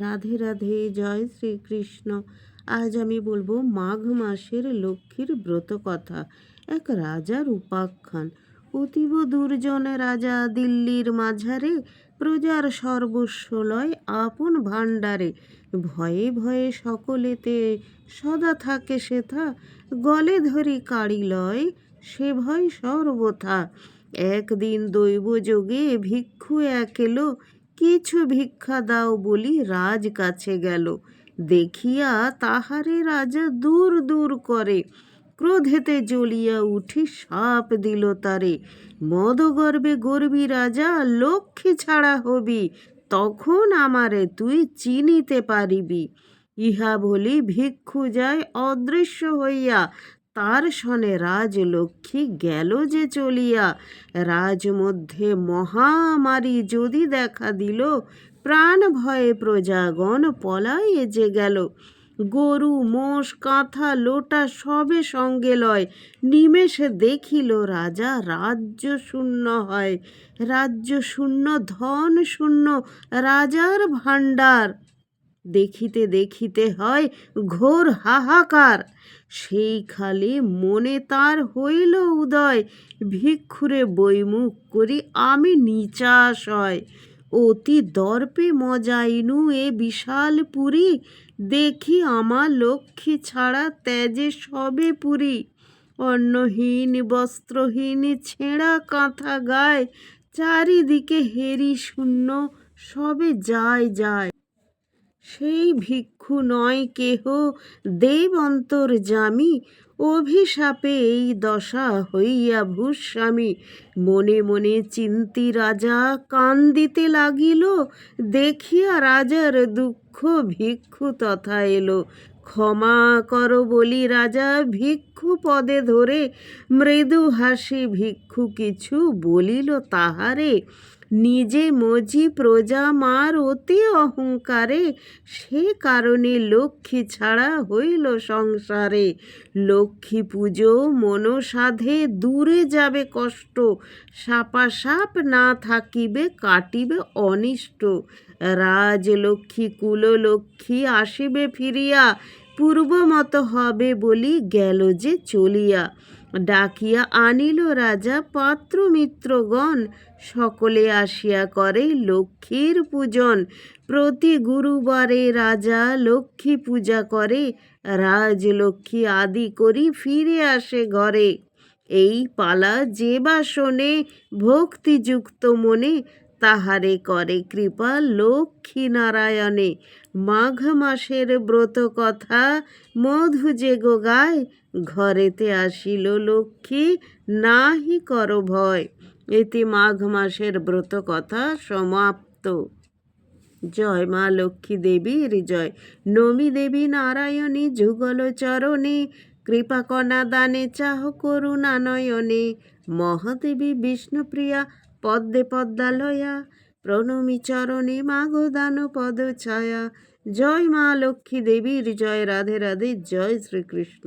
রাধে রাধে, জয় শ্রীকৃষ্ণ। আজ আমি বলবো মাঘ মাসের লক্ষ্মীর ব্রত কথা। এক রাজার উপাখ্যান। অতীব দুর্জন রাজা দিল্লির মাঝারে, প্রজার সর্বস্ব লয় আপন ভাণ্ডারে। ভয়ে ভয়ে সকলেতে সদা থাকে সেথা, গলে ধরি কাড়ি লয় সে ভয় সর্বথা। একদিন দৈবযোগে ভিক্ষু এক এলো, কিছু ভিক্ষা দাও বলি রাজ কাছে গেল। দেখিয়া তাহারে রাজা দূর দূর করে, ক্রোধেতে জ্বলিয়া উঠি শাপ দিল তারে। মদগর্বে গর্বী রাজা, লক্ষ্মী ছাড়া হবি, তখন আমারে তুই চিনিতে পারিবি। ইহা বলি ভিক্ষু যায় অদৃশ্য হইয়া, তার সনে রাজলক্ষ্মী গেল যে চলিয়া। রাজমধ্যে মহামারী যদি দেখা দিল, প্রাণ ভয়ে প্রজাগণ পলায়ে যে গেল। গরু মোষ কাঁথা লোটা সবে সঙ্গে লয়, নিমেষে দেখিল রাজা রাজ্য শূন্য হয়। রাজ্য শূন্য, ধন শূন্য, রাজার ভাণ্ডার। দেখিতে দেখিতে হয় ঘোর হাহাকার। সেই খালি মনে তার হইল উদয়, ভিক্ষুরে বৈমুখ করি আমি নিচাশয়। অতি দর্পে মজাইনু এ বিশাল পুরী, দেখি আমার লক্ষ্মী ছাড়া ত্যাজে সবে পুরী। অন্নহীন বস্ত্রহীন ছেঁড়া কাঁথা গায়, চারিদিকে হেরি শূন্য সবে যায় যায়। সেই ভিক্ষু নয় কেহ দেব অন্তর্যামী, অভিশাপে এই দশা হইয়া ভূস্বামী। মনে মনে চিন্তি রাজা কান্দিতে লাগিল, দেখিয়া রাজার দুঃখ ভিক্ষু তথা এলো। ক্ষমা কর বলি রাজা ভিক্ষু পদে ধরে, মৃদু হাসি ভিক্ষু কিছু বলিল তাহারে। নিজে মজি প্রজা মার অতি অহংকারে, সে কারণে লক্ষ্মী ছাড়া হইল সংসারে। লক্ষ্মী পুজো মনসাধে দূরে যাবে কষ্ট, সাপাসাপ না থাকিবে কাটিবে অনিষ্ট। রাজলক্ষ্মী কুললক্ষ্মী আসিবে ফিরিয়া, পূর্বমত হবে বলি গেল যে চলিয়া। ডাকিয়া আনিল রাজা পাত্র মিত্রগণ, সকলে আসিয়া করে লক্ষ্মীর পূজন। প্রতি গুরুবারে রাজা লক্ষ্মী পূজা করে, রাজলক্ষ্মী আদি করি ফিরে আসে ঘরে। এই পালা যে বা শোনে ভক্তিযুক্ত মনে, তাহারে করে কৃপা লক্ষ্মী নারায়ণে। মাঘ মাসের ব্রত কথা মধু যে গো গায়, ঘরেতে আসিল লক্ষ্মী নাহি কর ভয়। এতে মাঘ মাসের ব্রত কথা সমাপ্ত। জয় মা লক্ষ্মী দেবীর জয়। নমি দেবী নারায়ণী যুগল চরণে, কৃপা কণা দানে চাহ করুণা নয়নে। মহাদেবী বিষ্ণুপ্রিয়া পদ্মে পদ্মালয়া, প্রণমী চরণে মাগো দান পদ ছায়া। জয় মা লক্ষ্মী দেবীর জয়। রাধে রাধে, জয় শ্রীকৃষ্ণ।